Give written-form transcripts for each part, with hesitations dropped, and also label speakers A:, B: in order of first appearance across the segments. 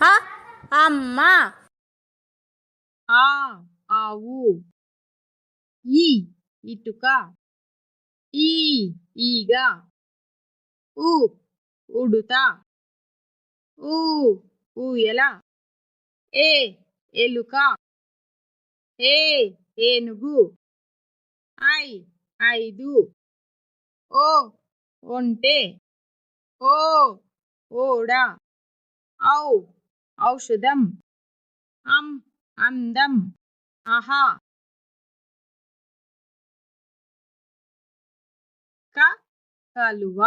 A: అమ్మ.
B: ఆవు. ఇటుక. ఈగ. ఉడుత. ఊయల. ఎలుక. ఏనుగు. ఐదు. ఒంటె. ఓడ. ఔషధం. అందం. కలువ.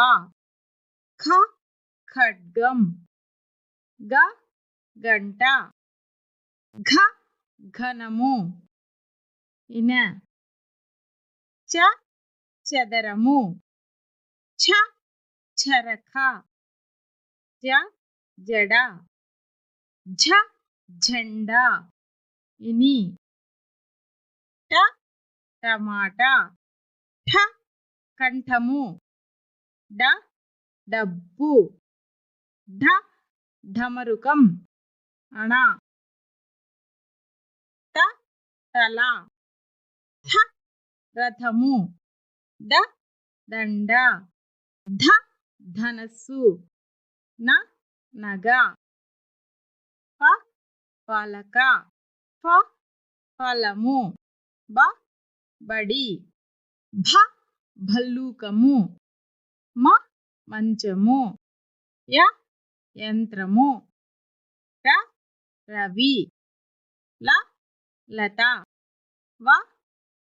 B: ఖడ్గం. గంట. ఘనము. చదరము. చరఖ. జడ. జెండా. టమాటా. కంఠము. డబ్బు. ఢమరుకం. అణ. తల. రథము. దండ. ధనస్సు. నగ. పలక. ఫలము. బడి. భల్లూకము. మంచము. యంత్రము. రవి. లత.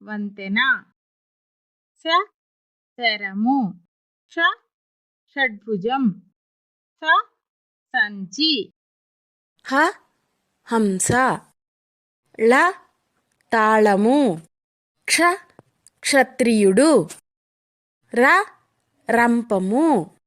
B: వంతెన. శరము. షడ్భుజం. సంచి.
A: హంస. తాళము. క్షత్రియుడు. రంపము.